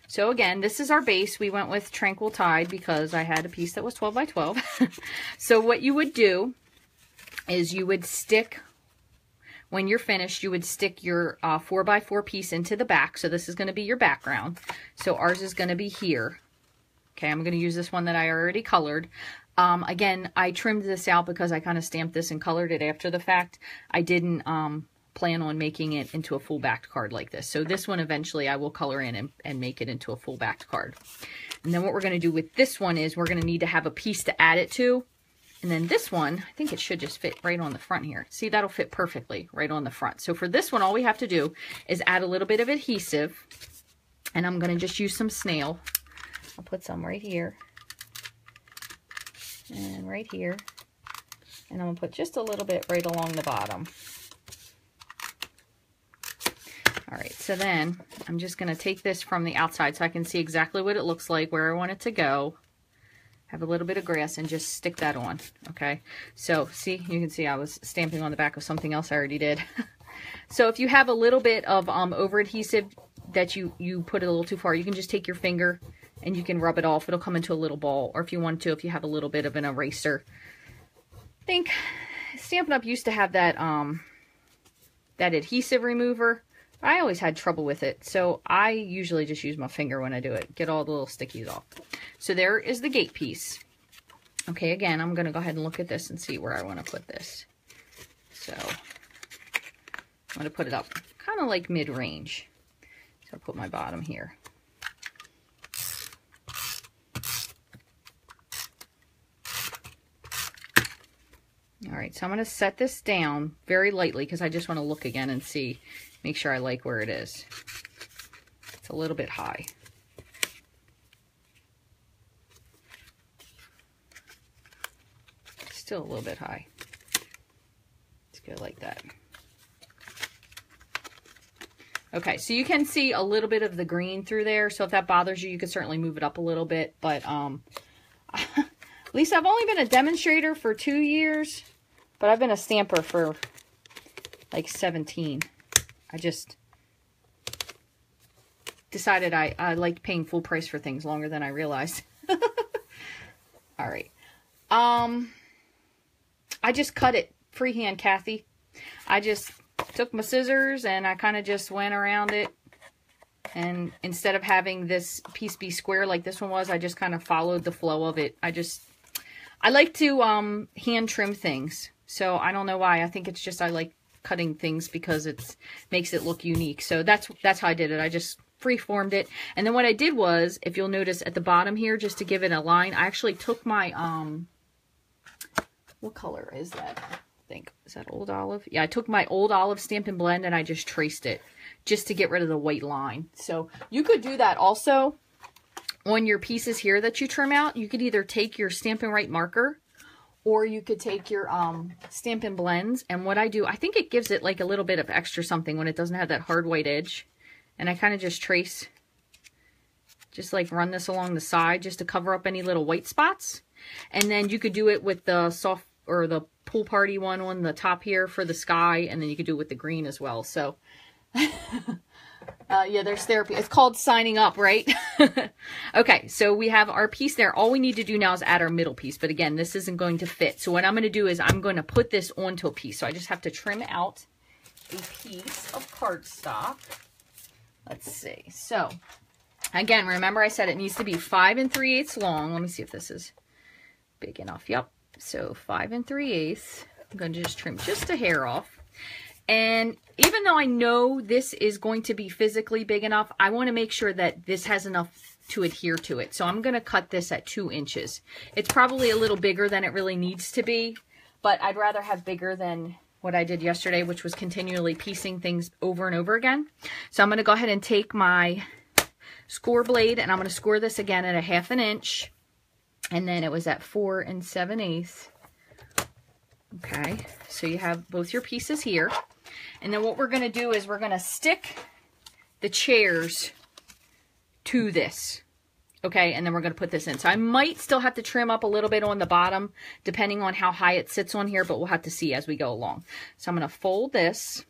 So again, this is our base. We went with Tranquil Tide because I had a piece that was 12x12. So what you would do is you would stick, when you're finished, you would stick your 4x4 piece into the back. So this is going to be your background. So ours is going to be here. Okay, I'm going to use this one that I already colored. Again, I trimmed this out because I kind of stamped this and colored it after the fact. I didn't plan on making it into a full backed card like this. So this one eventually I will color in and make it into a full backed card. And then what we're going to do with this one is we're going to need to have a piece to add it to. And then this one, I think it should just fit right on the front here. See, that'll fit perfectly right on the front. So for this one, all we have to do is add a little bit of adhesive. And I'm going to just use some snail. I'll put some right here and right here, and I'm going to put just a little bit right along the bottom. All right, so then I'm just going to take this from the outside so I can see exactly what it looks like, where I want it to go. Have a little bit of grass and just stick that on, okay? So, see, you can see I was stamping on the back of something else I already did. So if you have a little bit of over adhesive that you put it a little too far, you can just take your finger and you can rub it off. It'll come into a little ball, or if you want to, if you have a little bit of an eraser. I think Stampin' Up! Used to have that, that adhesive remover. I always had trouble with it, so I usually just use my finger when I do it. Get all the little stickies off. So there is the gate piece. Okay, again, I'm going to go ahead and look at this and see where I want to put this. So I'm going to put it up kind of like mid-range. So I'll put my bottom here. All right, so I'm going to set this down very lightly because I just want to look again and see. Make sure I like where it is. It's a little bit high. Still a little bit high. Let's go like that. Okay, so you can see a little bit of the green through there. So if that bothers you, you could certainly move it up a little bit. But at least I've only been a demonstrator for 2 years, but I've been a stamper for like 17. I just decided I liked paying full price for things longer than I realized. All right. I just cut it freehand, Kathy. I just took my scissors and I kind of just went around it. And instead of having this piece be square like this one was, I just kind of followed the flow of it. I like to hand trim things. So I don't know why. I think it's just I like cutting things because it makes it look unique. So that's how I did it. I just free-formed it. And then what I did was, if you'll notice at the bottom here, just to give it a line, I actually took my, what color is that? I think, is that Old Olive? Yeah, I took my Old Olive Stampin' Blend and I just traced it just to get rid of the white line. So you could do that also on your pieces here that you trim out. You could either take your Stampin' Right marker, or you could take your Stampin' Blends. And what I do, I think it gives it like a little bit of extra something when it doesn't have that hard white edge. And I kind of just trace, just like run this along the side just to cover up any little white spots. And then you could do it with the soft, or the pool party one on the top here for the sky. And then you could do it with the green as well. So yeah, there's therapy. It's called signing up, right? Okay, so we have our piece there. All we need to do now is add our middle piece. But again, this isn't going to fit. So what I'm going to do is I'm going to put this onto a piece. So I just have to trim out a piece of cardstock. Let's see. So again, remember I said it needs to be 5 3/8 long. Let me see if this is big enough. Yep. So 5 3/8. I'm going to just trim just a hair off. And even though I know this is going to be physically big enough, I want to make sure that this has enough to adhere to it. So I'm going to cut this at 2 inches. It's probably a little bigger than it really needs to be, but I'd rather have bigger than what I did yesterday, which was continually piecing things over and over again. So I'm going to go ahead and take my score blade and I'm going to score this again at 1/2 inch. And then it was at 4 7/8. Okay, so you have both your pieces here. And then what we're going to do is we're going to stick the chairs to this. Okay, and then we're going to put this in. So I might still have to trim up a little bit on the bottom, depending on how high it sits on here, but we'll have to see as we go along. So I'm going to fold this.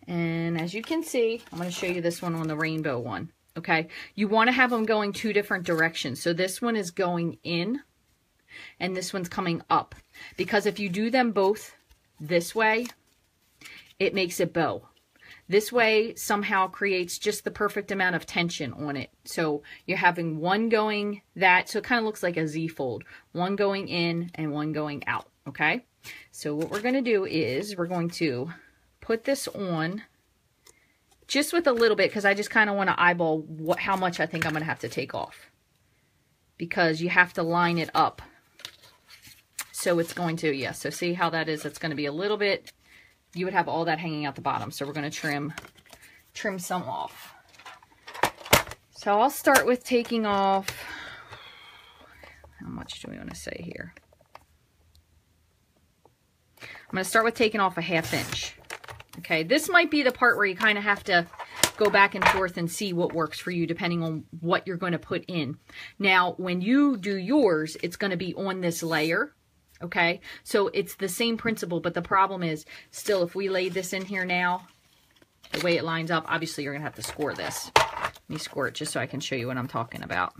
And as you can see, I'm going to show you this one on the rainbow one. Okay, you want to have them going 2 different directions. So this one is going in, and this one's coming up. Because if you do them both this way, it makes it bow. This way somehow creates just the perfect amount of tension on it. So you're having one going that, so it kind of looks like a Z fold. One going in and one going out, okay? So what we're going to do is we're going to put this on just with a little bit, because I just kind of want to eyeball how much I think I'm going to have to take off. Because you have to line it up. So it's going to, yeah, so see how that is? It's going to be a little bit, you would have all that hanging out the bottom. So we're going to trim some off. So I'll start with taking off, how much do we want to say here? I'm going to start with taking off 1/2 inch. Okay, this might be the part where you kind of have to go back and forth and see what works for you depending on what you're going to put in. Now, when you do yours, it's going to be on this layer. Okay, so it's the same principle, but the problem is still if we laid this in here now, the way it lines up, obviously you're going to have to score this. Let me score it just so I can show you what I'm talking about.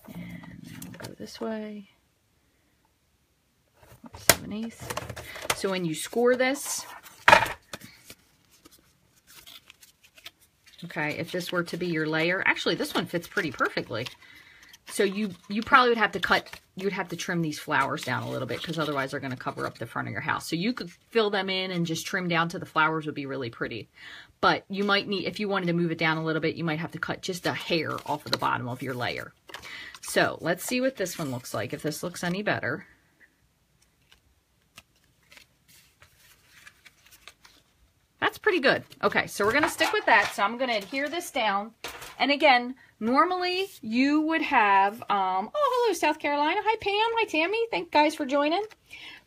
And now we'll go this way. 7/8. So when you score this, okay, if this were to be your layer, actually this one fits pretty perfectly. So you probably would have to cut, you'd have to trim these flowers down a little bit because otherwise they're going to cover up the front of your house. So you could fill them in and just trim down to the flowers would be really pretty. But you might need, if you wanted to move it down a little bit, you might have to cut just a hair off of the bottom of your layer. So let's see what this one looks like, if this looks any better. That's pretty good. Okay, so we're going to stick with that. So I'm going to adhere this down. And again, normally you would have, oh, hello, South Carolina. Hi, Pam. Hi, Tammy. Thank you guys for joining.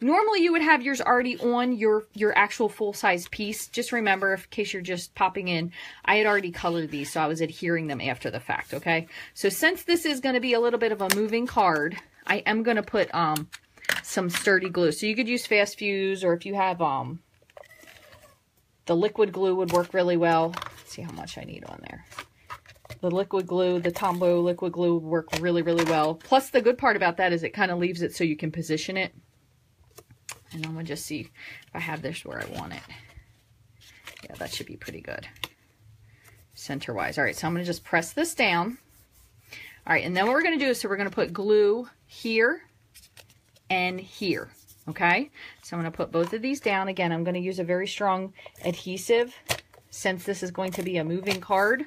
Normally you would have yours already on your actual full-size piece. Just remember, in case you're just popping in, I had already colored these, so I was adhering them after the fact, okay? So since this is going to be a little bit of a moving card, I am going to put some sturdy glue. So you could use Fast Fuse, or if you have the liquid glue would work really well. Let's see how much I need on there. The liquid glue, the Tombow liquid glue would work really, really well. Plus, the good part about that is it kind of leaves it so you can position it. And I'm going to just see if I have this where I want it. Yeah, that should be pretty good. Center-wise. All right, so I'm going to just press this down. All right, and then what we're going to do is, so we're going to put glue here and here. Okay, so I'm going to put both of these down. Again, I'm going to use a very strong adhesive since this is going to be a moving card.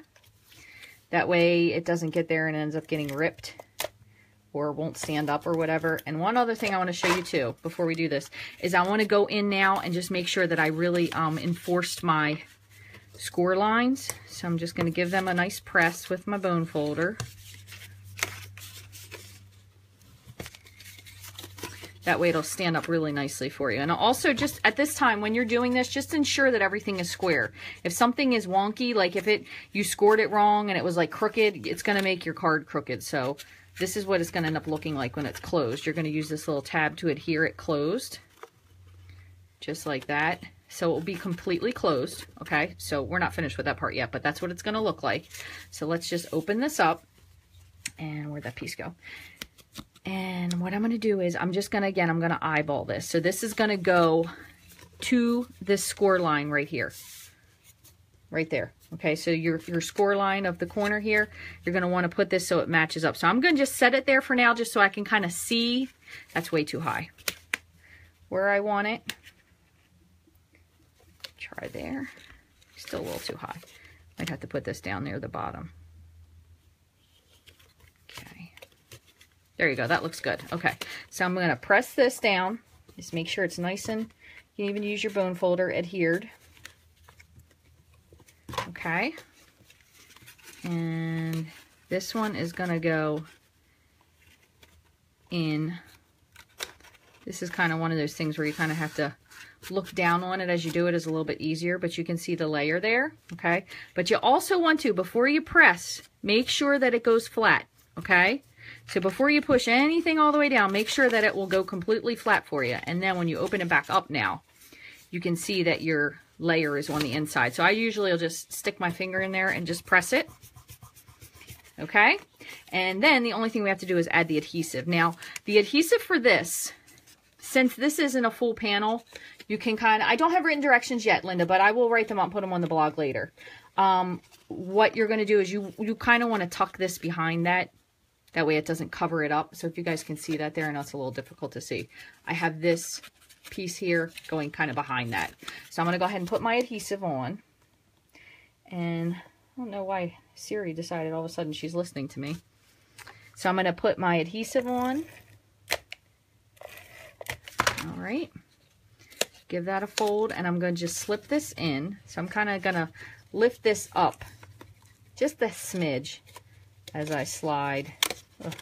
That way it doesn't get there and ends up getting ripped or won't stand up or whatever. And one other thing I want to show you too before we do this is I want to go in now and just make sure that I really enforced my score lines. So I'm just going to give them a nice press with my bone folder. That way it'll stand up really nicely for you. And also just at this time when you're doing this, just ensure that everything is square. If something is wonky, like if you scored it wrong and it was like crooked, it's going to make your card crooked. So this is what it's going to end up looking like when it's closed. You're going to use this little tab to adhere it closed. Just like that. So it will be completely closed. Okay, so we're not finished with that part yet, but that's what it's going to look like. So let's just open this up. And where'd that piece go? And what I'm going to do is I'm just going to, again, I'm going to eyeball this. So this is going to go to this score line right here. Right there. Okay, so your score line of the corner here, you're going to want to put this so it matches up. So I'm going to just set it there for now just so I can kind of see. That's way too high. Where I want it. Try there. Still a little too high. Might have to put this down near the bottom. Okay. There you go. That looks good. Okay. So I'm going to press this down. Just make sure it's nice and you can even use your bone folder adhered. Okay. And this one is going to go in. This is kind of one of those things where you kind of have to look down on it as you do it. Is a little bit easier, but you can see the layer there. Okay. But you also want to, before you press, make sure that it goes flat. Okay. So before you push anything all the way down, make sure that it will go completely flat for you. And then when you open it back up now, you can see that your layer is on the inside. So I usually will just stick my finger in there and just press it. Okay. And then the only thing we have to do is add the adhesive. Now, the adhesive for this, since this isn't a full panel, you can kind of, I don't have written directions yet, Linda, but I will write them up and put them on the blog later. What you're going to do is you kind of want to tuck this behind that. That way it doesn't cover it up. So if you guys can see that there, and it's a little difficult to see. I have this piece here going kind of behind that. So I'm going to go ahead and put my adhesive on. And I don't know why Siri decided all of a sudden she's listening to me. So I'm going to put my adhesive on. All right. Give that a fold, and I'm going to just slip this in. So I'm kind of going to lift this up just a smidge as I slide. Ugh.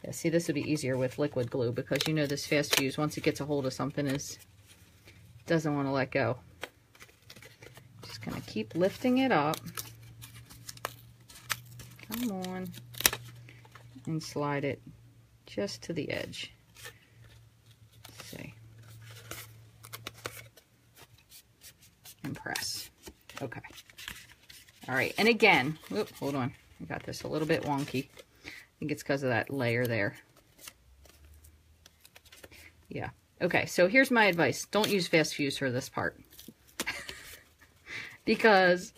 Yeah, see, this would be easier with liquid glue because you know this Fast Fuse, once it gets a hold of something, is Doesn't want to let go. Just gonna keep lifting it up. Come on. And slide it just to the edge. Let's see. And press. Okay. All right. And again, whoop, hold on. I got this a little bit wonky. I think it's because of that layer there. Yeah. Okay. So here's my advice. Don't use fast fuse for this part. Because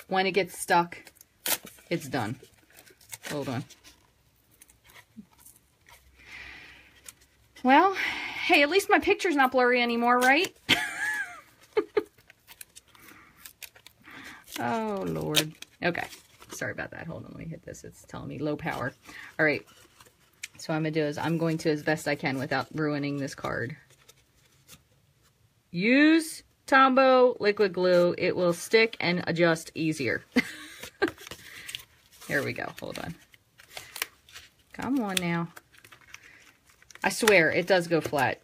when it gets stuck, it's done. Hold on. Well, hey, at least my picture's not blurry anymore, right? Oh, Lord. Okay. Sorry about that. Hold on. Let me hit this. It's telling me low power. All right. So what I'm going to do is I'm going to, as best I can without ruining this card, use Tombow liquid glue. It will stick and adjust easier. Here we go. Hold on. Come on now. I swear, it does go flat.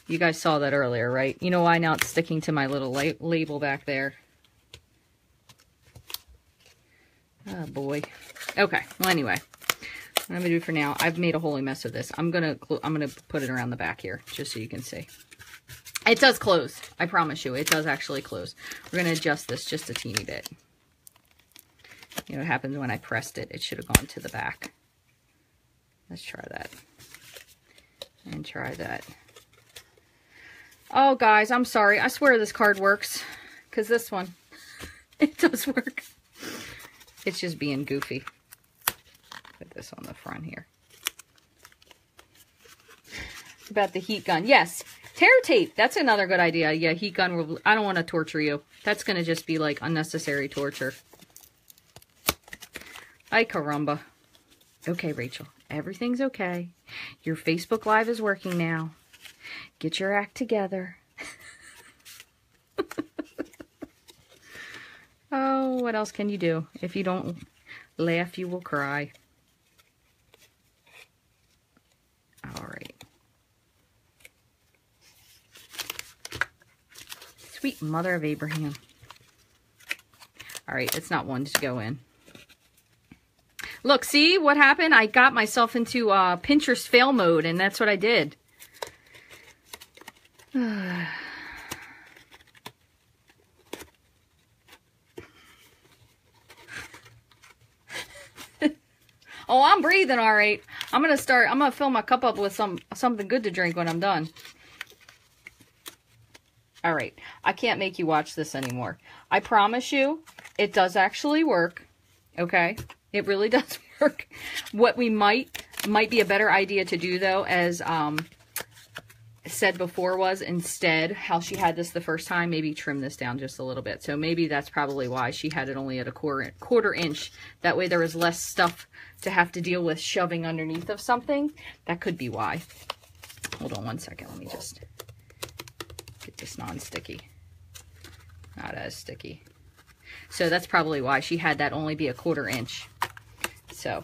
You guys saw that earlier, right? You know why now it's sticking to my little label back there? Oh, boy. Okay. Well, anyway. What I'm going to do for now, I've made a holy mess of this. I'm gonna put it around the back here, just so you can see. It does close. I promise you, it does actually close. We're going to adjust this just a teeny bit. You know what happens when I pressed it? It should have gone to the back. Let's try that. And try that. Oh, guys, I'm sorry. I swear this card works. Because this one, it does work. It's just being goofy. Put this on the front here. About the heat gun. Yes, tear tape. That's another good idea. Yeah, heat gun. Will, I don't want to torture you. That's going to just be like unnecessary torture. Ay, caramba. Okay, Rachel. Everything's okay. Your Facebook Live is working now. Get your act together. Oh, what else can you do? If you don't laugh, you will cry. All right. Sweet mother of Abraham. All right, it's not one to go in. Look, see what happened? I got myself into Pinterest fail mode, and that's what I did. Oh, I'm breathing all right. I'm going to fill my cup up with something good to drink when I'm done. All right. I can't make you watch this anymore. I promise you, it does actually work. Okay? It really does work. What we might be a better idea to do, though, as said before, was instead how she had this the first time, maybe trim this down just a little bit. So maybe that's probably why she had it only at a quarter inch. That way there was less stuff to have to deal with shoving underneath of something. That could be why. Hold on one second. Let me just get this non-sticky. Not as sticky. So that's probably why she had that only be a quarter inch. So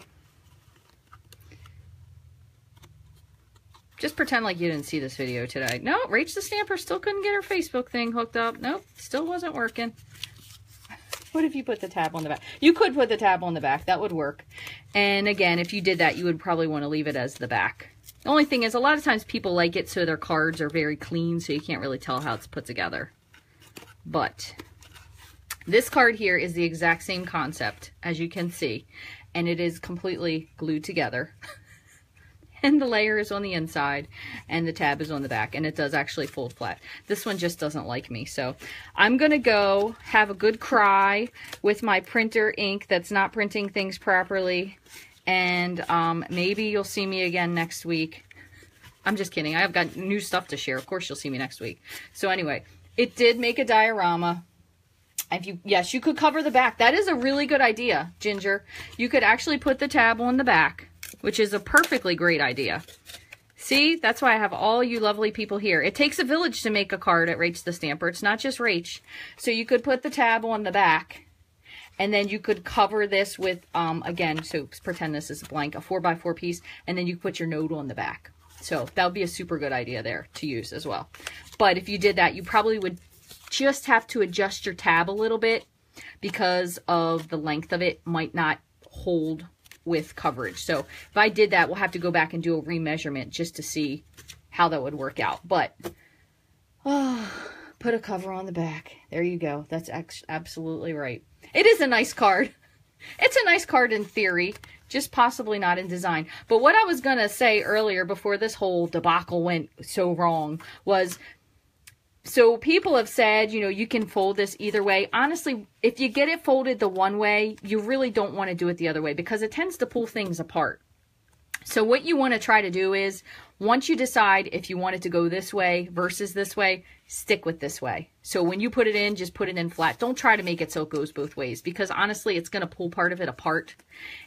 just pretend like you didn't see this video today. No, Rachthestamper still couldn't get her Facebook thing hooked up. Nope, still wasn't working. What if you put the tab on the back? You could put the tab on the back. That would work. And again, if you did that, you would probably want to leave it as the back. The only thing is, a lot of times people like it so their cards are very clean, so you can't really tell how it's put together. But this card here is the exact same concept, as you can see. And it is completely glued together. And the layer is on the inside, and the tab is on the back, and it does actually fold flat. This one just doesn't like me, so I'm going to go have a good cry with my printer ink that's not printing things properly, and maybe you'll see me again next week. I'm just kidding. I've got new stuff to share. Of course you'll see me next week. So anyway, it did make a diorama. Yes, you could cover the back. That is a really good idea, Ginger. You could actually put the tab on the back, which is a perfectly great idea. See, that's why I have all you lovely people here. It takes a village to make a card at Rachthestamper. It's not just Rach. So you could put the tab on the back, and then you could cover this with, again, so pretend this is blank, a 4x4 piece, and then you put your note on the back. So that would be a super good idea there to use as well. But if you did that, you probably would just have to adjust your tab a little bit because of the length of it might not hold with coverage. So if I did that, we'll have to go back and do a remeasurement just to see how that would work out. But put a cover on the back. There you go. That's absolutely right. It is a nice card. It's a nice card in theory, just possibly not in design. But what I was going to say earlier before this whole debacle went so wrong was, so people have said, you know, you can fold this either way. Honestly, if you get it folded the one way, you really don't want to do it the other way because it tends to pull things apart. So what you want to try to do is, once you decide if you want it to go this way versus this way, stick with this way. So when you put it in, just put it in flat. Don't try to make it so it goes both ways because honestly, it's going to pull part of it apart.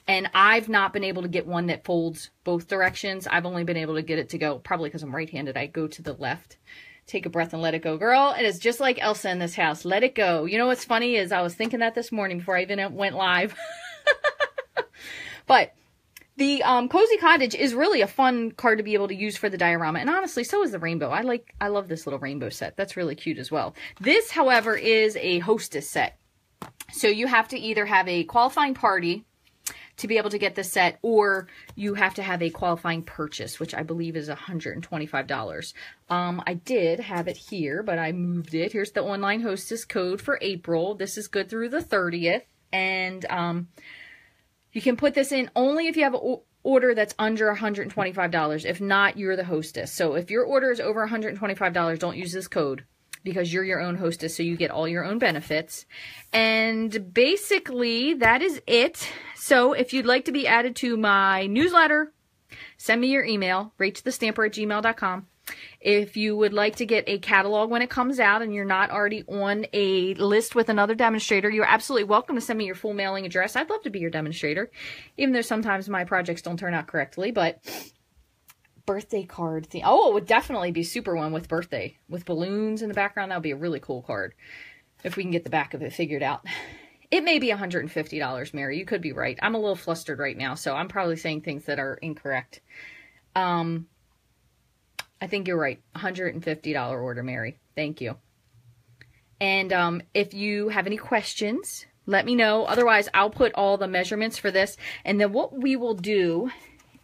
And I've not been able to get one that folds both directions. I've only been able to get it to go, probably because I'm right-handed, I go to the left. Take a breath and let it go. Girl, it is just like Elsa in this house. Let it go. You know what's funny is I was thinking that this morning before I even went live. But the Cozy Cottage is really a fun card to be able to use for the diorama. And honestly, so is the rainbow. I love this little rainbow set. That's really cute as well. This, however, is a hostess set. So you have to either have a qualifying party to be able to get this set, or you have to have a qualifying purchase, which I believe is $125. I did have it here, but I moved it. Here's the online hostess code for April. This is good through the 30th. And you can put this in only if you have an order that's under $125. If not, you're the hostess. So if your order is over $125, don't use this code because you're your own hostess, so you get all your own benefits. And basically, that is it. So if you'd like to be added to my newsletter, send me your email, rachthestamper@gmail.com. If you would like to get a catalog when it comes out and you're not already on a list with another demonstrator, you're absolutely welcome to send me your full mailing address. I'd love to be your demonstrator, even though sometimes my projects don't turn out correctly. But birthday card theme. Oh, it would definitely be super one with birthday. With balloons in the background, that would be a really cool card. If we can get the back of it figured out. It may be $150, Mary. You could be right. I'm a little flustered right now, so I'm probably saying things that are incorrect. I think you're right. $150 order, Mary. Thank you. And if you have any questions, let me know. Otherwise, I'll put all the measurements for this. And then what we will do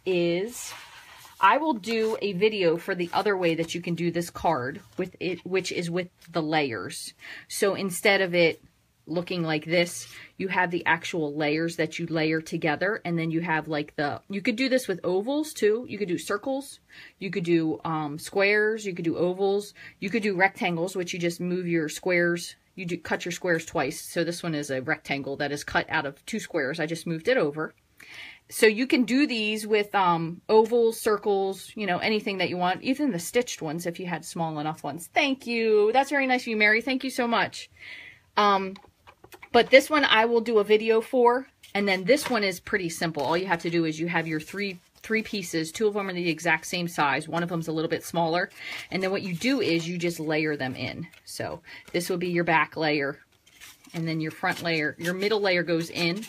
is I will do a video for the other way that you can do this card with it, which is with the layers. So instead of it looking like this, you have the actual layers that you layer together, and then you have like you could do this with ovals too. You could do circles, you could do squares, you could do ovals, you could do rectangles, which you just move your squares, cut your squares twice. So this one is a rectangle that is cut out of 2 squares. I just moved it over. So you can do these with ovals, circles, you know, anything that you want, even the stitched ones if you had small enough ones. Thank you. That's very nice of you, Mary. Thank you so much. But this one I will do a video for, and then this one is pretty simple. All you have to do is you have your three pieces. 2 of them are the exact same size. One of them's a little bit smaller. And then what you do is you just layer them in. So this will be your back layer, and then your front layer, your middle layer goes in,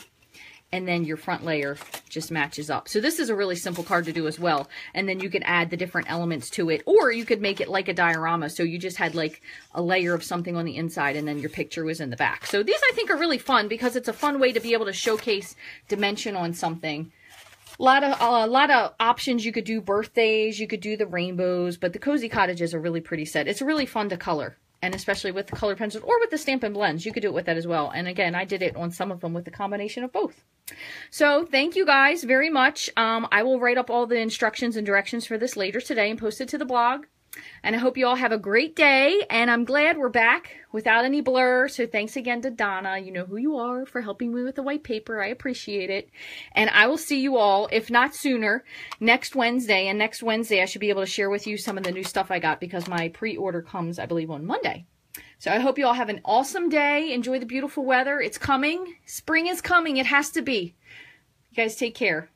and then your front layer just matches up. So this is a really simple card to do as well. And then you could add the different elements to it, or you could make it like a diorama. So you just had like a layer of something on the inside and then your picture was in the back. So these I think are really fun because it's a fun way to be able to showcase dimension on something. A lot of options. You could do birthdays, you could do the rainbows, but the Cozy Cottage is a really pretty set. It's really fun to color. And especially with the color pencils or with the Stampin' blends, you could do it with that as well. And again, I did it on some of them with the combination of both. So thank you guys very much. I will write up all the instructions and directions for this later today and post it to the blog. And I hope you all have a great day. And I'm glad we're back without any blur. So thanks again to Donna. You know who you are, for helping me with the white paper. I appreciate it. And I will see you all, if not sooner, next Wednesday. And next Wednesday, I should be able to share with you some of the new stuff I got because my pre-order comes, I believe, on Monday. So I hope you all have an awesome day. Enjoy the beautiful weather. It's coming. Spring is coming. It has to be. You guys take care.